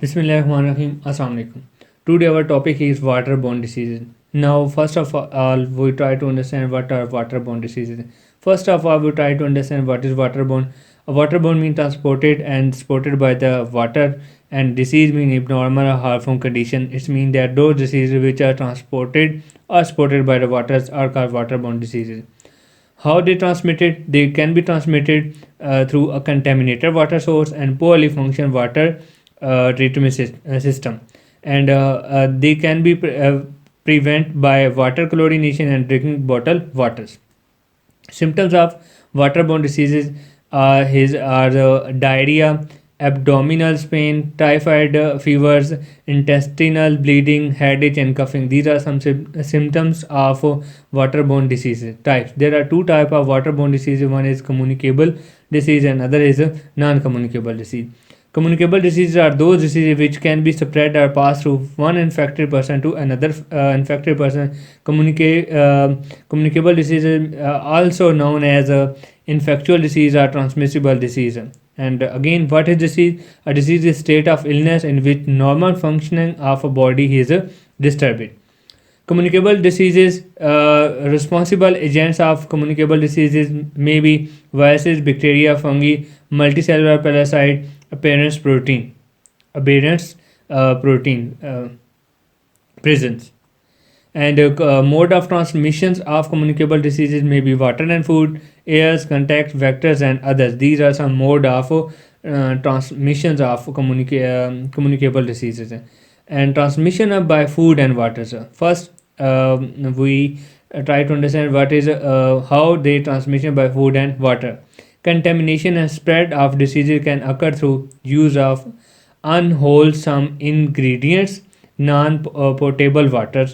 Bismillahirrahmanirrahim. Assalamu alaikum. Today our topic is waterborne diseases. Now, first of all, we try to understand what are waterborne diseases. First of all, we try to understand what is waterborne. A waterborne means transported and sported by the water, and disease means abnormal or harmful condition. It means that those diseases which are transported or sported by the waters are called waterborne diseases. How they transmitted? They can be transmitted through a contaminated water source and poorly function water treatment system, and they can be prevent by water chlorination and drinking bottled waters. Symptoms of waterborne diseases are diarrhea, abdominal pain, typhoid fevers, intestinal bleeding, headache, and coughing. These are some symptoms of waterborne diseases types. There are two types of waterborne diseases. One is communicable disease, and other is a non-communicable disease. Communicable diseases are those diseases which can be spread or passed through one infected person to another infected person. Communicable diseases, also known as infectious disease or transmissible disease. And again, what is disease? A disease is a state of illness in which normal functioning of a body is disturbed. Communicable diseases, responsible agents of communicable diseases may be viruses, bacteria, fungi, multicellular parasite, appearance protein, appearance protein presence. And mode of transmissions of communicable diseases may be water and food, airs, contact, vectors, and others. These are some mode of transmissions of communicable diseases. And transmission by food and water. First, we try to understand what is how they transmission by food and water. Contamination and spread of diseases can occur through use of unwholesome ingredients, non-potable water,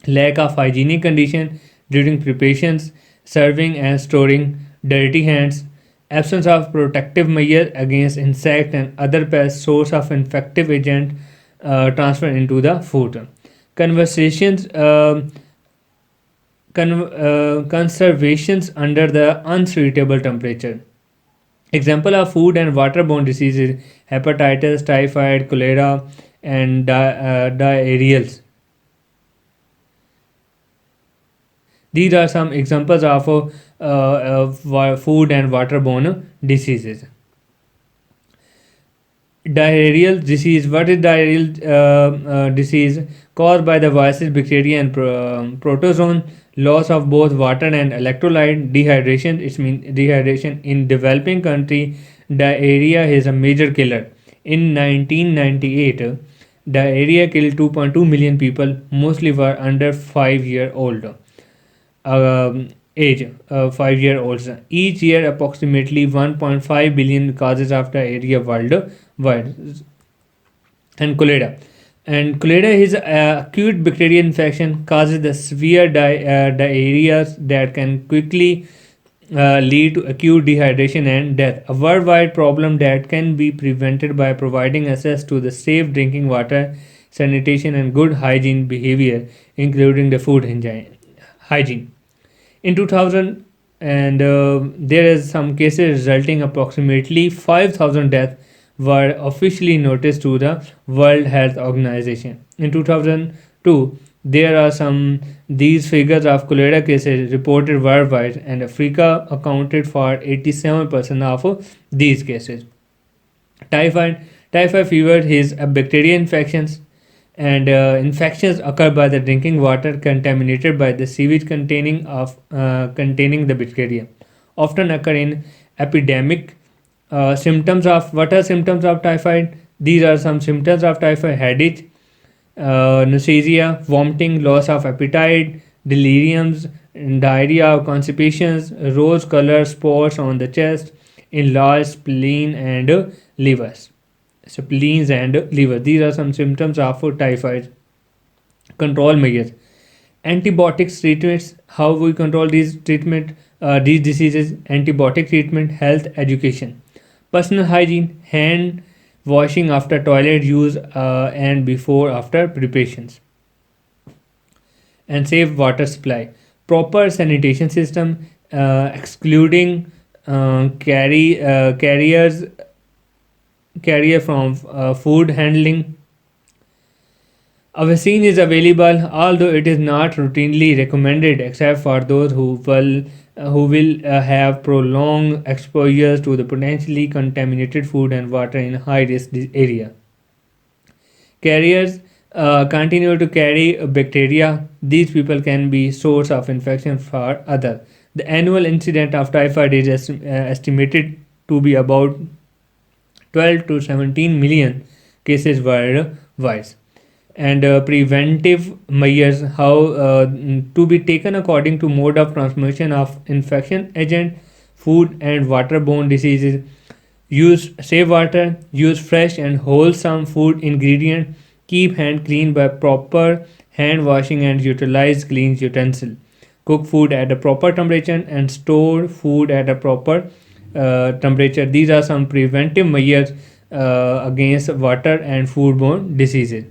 lack of hygienic condition during preparations, serving and storing, dirty hands, absence of protective measures against insect and other pests, source of infective agent transfer into the food. Conversations conservations under the unsuitable temperature. Example of food and waterborne diseases: hepatitis, typhoid, cholera, and diarrheals. These are some examples of food and waterborne diseases. Diarrheal disease. What is diarrheal disease? Caused by the viruses, bacteria, and protozoan. Loss of both water and electrolyte. Dehydration. It means dehydration in developing country. Diarrhea is a major killer. In 1998, diarrhea killed 2.2 million people. Mostly were under 5-year old age. 5-year-olds. Each year, approximately 1.5 billion causes of diarrhea worldwide. And cholera. And cholera is acute bacterial infection, causes the severe diarrhea that can quickly lead to acute dehydration and death. A worldwide problem that can be prevented by providing access to the safe drinking water, sanitation, and good hygiene behavior, including the food hygiene. In 2000, and there is some cases resulting approximately 5,000 deaths were officially noticed to the World Health Organization. In 2002, there are some these figures of cholera cases reported worldwide, and Africa accounted for 87% of these cases. Typhoid fever is a bacterial infections, and infections occur by the drinking water contaminated by the sewage containing the bacteria. Often occur in epidemic. Symptoms of What are symptoms of typhoid? These are some symptoms of typhoid: headache, nausea, vomiting, loss of appetite, deliriums, diarrhea, constipations, rose color spots on the chest, enlarged spleen and livers. Spleens and liver. These are some symptoms of typhoid. Control measures: antibiotics treatments. How we control these diseases? Antibiotic treatment, health education, personal hygiene, hand washing after toilet use and before after preparations, and safe water supply, proper sanitation system, excluding carriers carrier from food handling. A vaccine is available, although it is not routinely recommended except for those who will have prolonged exposure to the potentially contaminated food and water in high-risk area. Carriers continue to carry bacteria. These people can be source of infection for others. The annual incidence of typhoid is estimated to be about 12 to 17 million cases worldwide. And preventive measures how to be taken according to mode of transmission of infection agent, food and waterborne diseases. Use safe water, use fresh and wholesome food ingredient, keep hand clean by proper hand washing and utilize clean utensil. Cook food at a proper temperature and store food at a proper temperature. These are some preventive measures against water and foodborne diseases.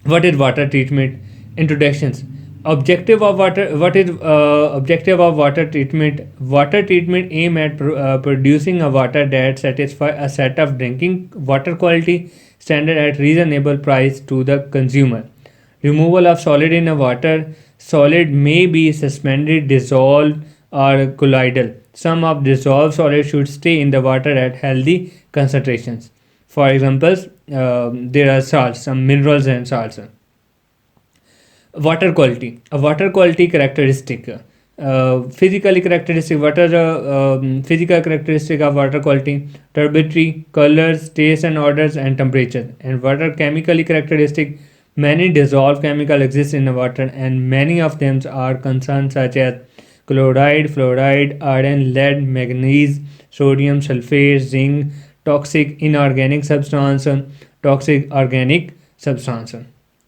What is water treatment? Introductions. Objective of water. What is objective of water treatment? Water treatment aim at producing a water that satisfy a set of drinking water quality standard at reasonable price to the consumer. Removal of solid in a water. Solid may be suspended, dissolved, or colloidal. Some of dissolved solid should stay in the water at healthy concentrations. For examples, there are salts, some minerals and salts. Water quality. A water quality characteristic. Physically characteristic. What are the physical characteristic of water quality? Turbidity, colors, taste and odors, and temperature. And water chemically characteristic. Many dissolved chemicals exist in the water, and many of them are concerned such as chloride, fluoride, iron, lead, manganese, sodium, sulfate, zinc, toxic inorganic substance, toxic organic substance.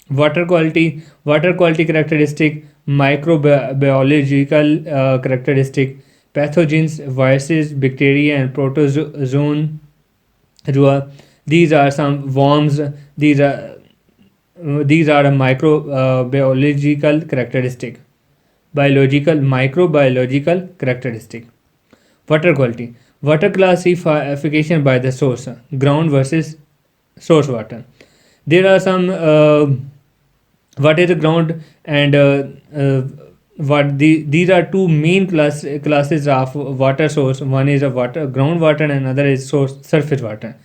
Water quality characteristic, microbiological characteristic, pathogens, viruses, bacteria, and protozoan. These are some worms. These are a microbiological characteristic. Biological microbiological characteristic. Water quality. Water classification by the source. Ground versus source water. There are some what is the ground and these are two main classes of water source. One is a water groundwater and another is source surface water.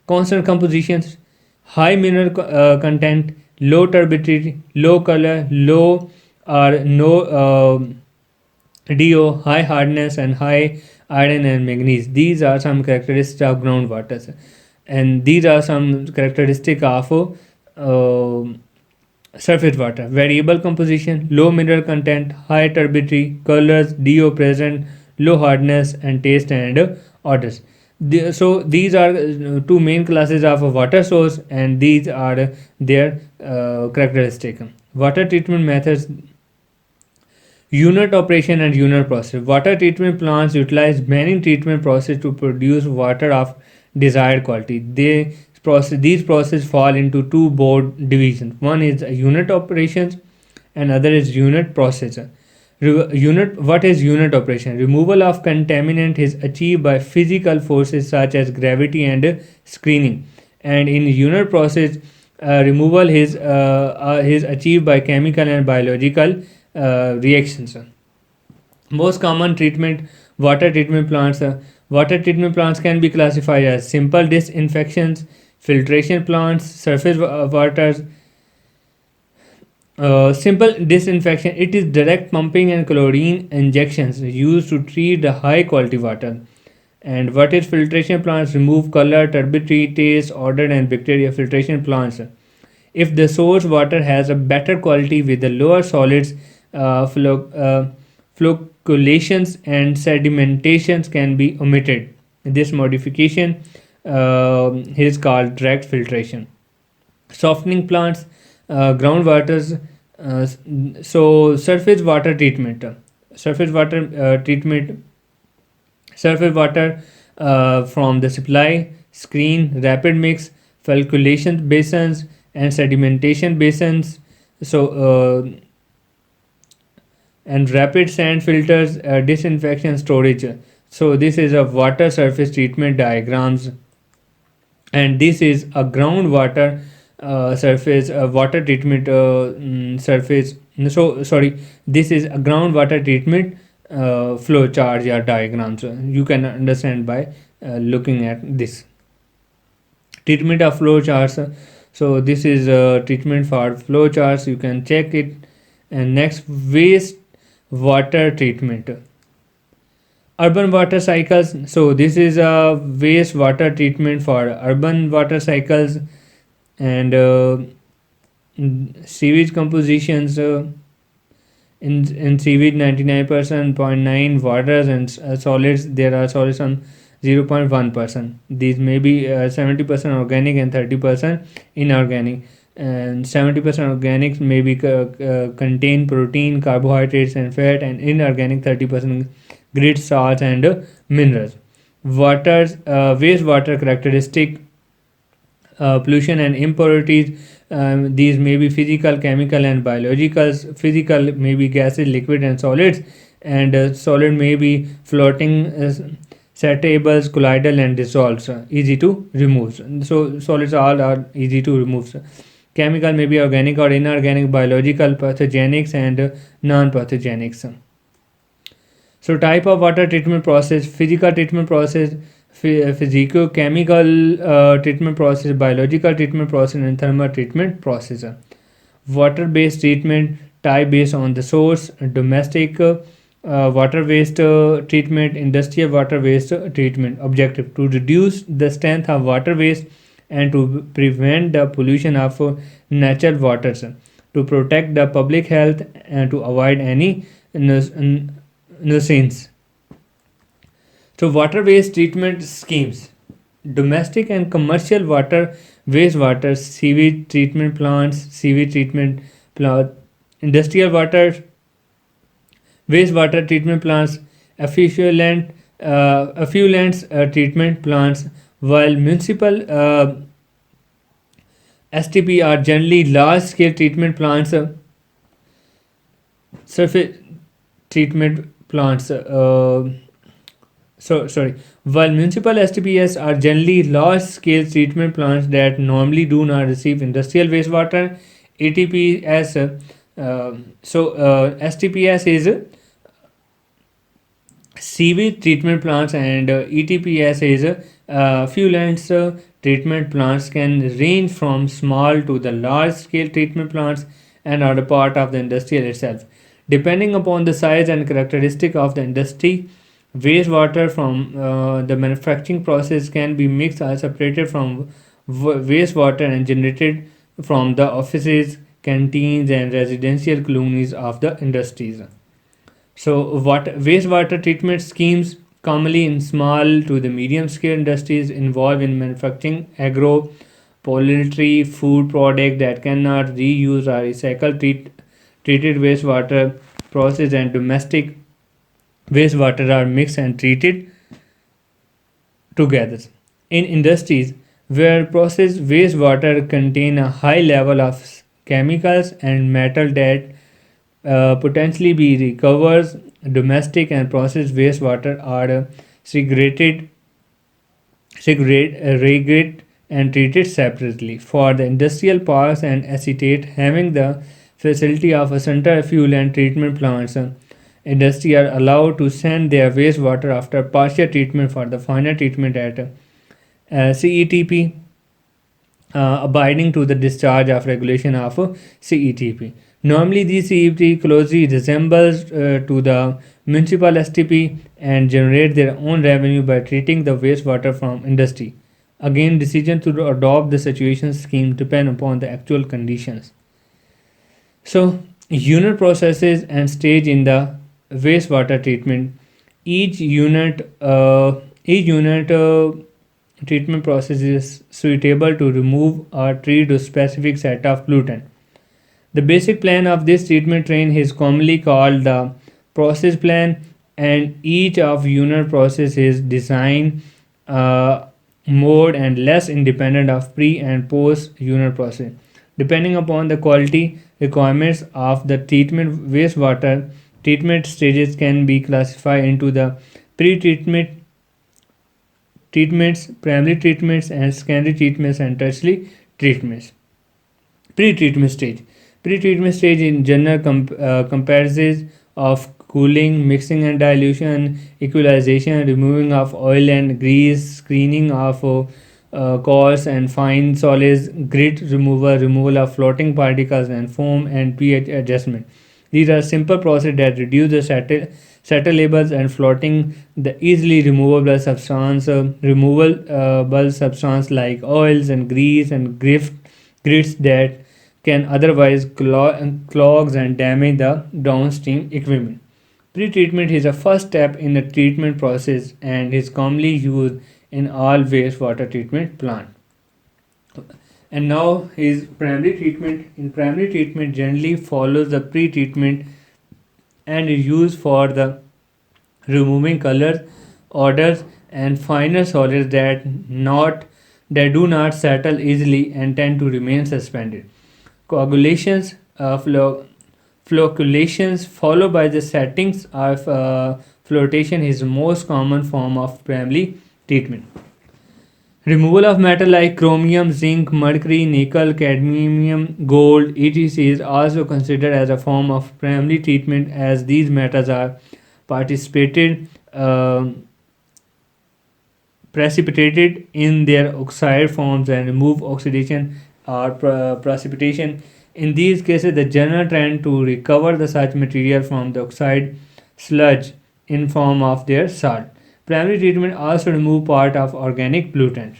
Constant compositions, high mineral content, low turbidity, low color, low or no DO, high hardness, and high iron and manganese. These are some characteristics of groundwater, and these are some characteristics of surface water. Variable composition, low mineral content, high turbidity, colors, DO present, low hardness, and taste and odors. So these are two main classes of a water source, and these are their characteristics. Water treatment methods. Unit operation and unit process. Water treatment plants utilize many treatment processes to produce water of desired quality. These processes fall into two broad divisions. One is unit operations, and other is unit process. What is unit operation? Removal of contaminant is achieved by physical forces such as gravity and screening. And in unit process, removal is achieved by chemical and biological reactions. Most common treatment water treatment plants. Water treatment plants can be classified as simple disinfections, filtration plants, surface waters. Simple disinfection, it is direct pumping and chlorine injections used to treat the high quality water. And what is filtration plants? Remove color, turbidity, taste, odor, and bacteria. Filtration plants, if the source water has a better quality with the lower solids, flocculations and sedimentations can be omitted. This modification is called direct filtration. Softening plants, groundwaters. So surface water treatment. Surface water treatment. Surface water from the supply, screen, rapid mix, flocculation basins, and sedimentation basins. So and rapid sand filters, disinfection storage. So this is a water surface treatment diagrams. and this is a groundwater surface water treatment surface. So sorry, this is a groundwater treatment flow chart or diagram. So you can understand by looking at this treatment of flow charts. So this is treatment for flow charts. You can check it. And next, waste water treatment, urban water cycles. So this is a waste water treatment for urban water cycles and sewage compositions. In sewage, 99% 0.9 waters and solids. There are solids on 0.1%. These may be 70% organic and 30% inorganic. And 70% organics may be contain protein, carbohydrates, and fat, and inorganic 30% grit, salts, and minerals. Water's wastewater characteristic, pollution and impurities. These may be physical, chemical, and biological. Physical may be gases, liquid, and solids, and solid may be floating, setables, colloidal, and dissolves. Easy to remove. So solids all are easy to remove. Chemical may be organic or inorganic, biological, pathogenics, and non-pathogenics. So type of water treatment process: physical treatment process, physico-chemical treatment process, biological treatment process, and thermal treatment process. Water-based treatment type based on the source: domestic water waste treatment, industrial water waste treatment. Objective: to reduce the strength of water waste and to prevent the pollution of natural waters, to protect the public health and to avoid any nuisance. So water waste treatment schemes: domestic and commercial water wastewater, sewage treatment plants, sewage treatment plant, industrial water wastewater treatment plants, effluents treatment plants, while municipal STP are generally large-scale treatment plants, surface treatment plants. Sorry. While municipal STPs are generally large-scale treatment plants that normally do not receive industrial wastewater, ATPS. STPS is sewage treatment plants, and ETPS is effluents treatment plants. Can range from small to the large scale treatment plants and are a part of the industry itself. Depending upon the size and characteristic of the industry, wastewater from the manufacturing process can be mixed or separated from wastewater and generated from the offices, canteens, and residential colonies of the industries. So, what wastewater treatment schemes commonly in small to the medium scale industries involved in manufacturing agro, poultry, food product that cannot reuse or recycle, treated wastewater process, and domestic wastewater are mixed and treated together. In industries where processed wastewater contain a high level of chemicals and metal that potentially be recovers, domestic and processed wastewater are segregated and treated separately. For the industrial parks and acetate having the facility of a center fuel and treatment plants, industry are allowed to send their wastewater after partial treatment for the final treatment at CETP, abiding to the discharge of regulation of CETP. Normally, the CETP closely resembles to the municipal STP and generate their own revenue by treating the wastewater from industry. Again, decision to adopt the situation scheme depend upon the actual conditions. So, unit processes and stage in the wastewater treatment. Each unit treatment process is suitable to remove or treat a specific set of pollutant. The basic plan of this treatment train is commonly called the process plan, and each of unit process is design, mode, and less independent of pre and post unit process. Depending upon the quality requirements of the treatment, wastewater treatment stages can be classified into the pre-treatment, treatments, primary treatments, and secondary treatments, and tertiary treatments. Pre-treatment stage. Pre-treatment stage in general comprises of cooling, mixing and dilution, equalization, removing of oil and grease, screening of coarse and fine solids, grit removal, removal of floating particles and foam, and pH adjustment. These are simple processes that reduce the settleables and floating the easily removable substance, removable substance like oils and grease and grits that can otherwise clogs and damage the downstream equipment. Pre-treatment is the first step in the treatment process and is commonly used in all wastewater treatment plant. And now is primary treatment. In primary treatment generally follows the pre-treatment and is used for the removing colors, odors, and finer solids that do not settle easily and tend to remain suspended. Coagulations, flocculations followed by the settings of flotation is the most common form of primary treatment. Removal of metal like chromium, zinc, mercury, nickel, cadmium, gold, etc. is also considered as a form of primary treatment as these metals are participated precipitated in their oxide forms and remove oxidation or precipitation. In these cases, the general trend to recover the such material from the oxide sludge in form of their salt. Primary treatment also remove part of organic pollutants.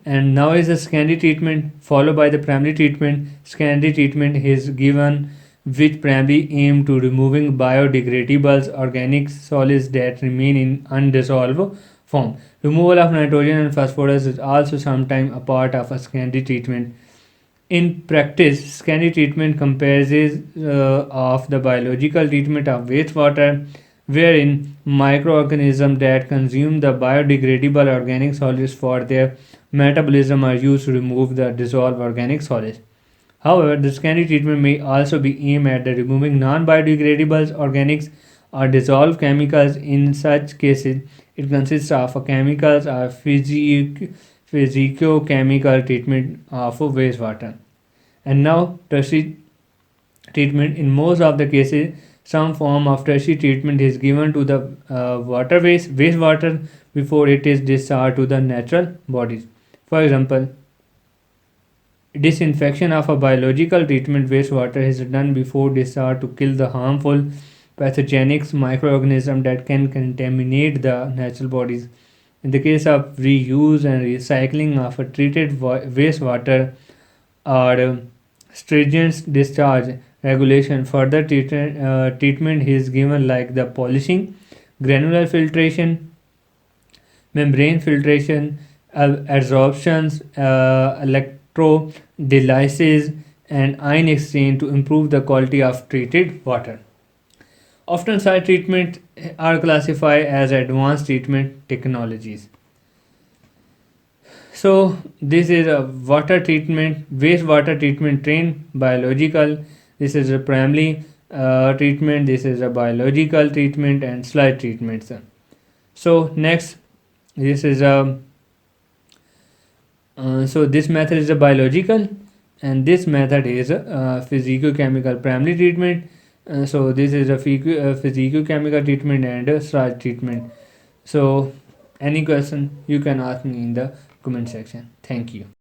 And now is the secondary treatment followed by the primary treatment. Secondary treatment is given which primarily aim to removing biodegradable organic solids that remain in undissolved form. Removal of nitrogen and phosphorus is also sometimes a part of a secondary treatment. In practice, secondary treatment comprises of the biological treatment of wastewater, wherein microorganisms that consume the biodegradable organic solids for their metabolism are used to remove the dissolved organic solids. However, the secondary treatment may also be aimed at the removing non-biodegradable organics or dissolved chemicals. In such cases, it consists of a chemicals or physico-chemical treatment of wastewater. And now, tertiary treatment. In most of the cases, some form of tertiary treatment is given to the wastewater before it is discharged to the natural bodies. For example, disinfection of a biological treatment wastewater is done before discharge to kill the harmful pathogenic microorganisms that can contaminate the natural bodies. In the case of reuse and recycling of a treated wastewater or stringent discharge regulation, further treatment is given like the polishing, granular filtration, membrane filtration, adsorptions, electrolysis, and ion exchange to improve the quality of treated water. Often such treatments are classified as advanced treatment technologies. So this is a water treatment, wastewater treatment train, biological. This is a primary treatment. This is a biological treatment and sludge treatment. So next, this is a so this method is a biological, and this method is a physico-chemical primary treatment. So this is a physico-chemical treatment and a sludge treatment. So any question you can ask me in the comment section. Thank you.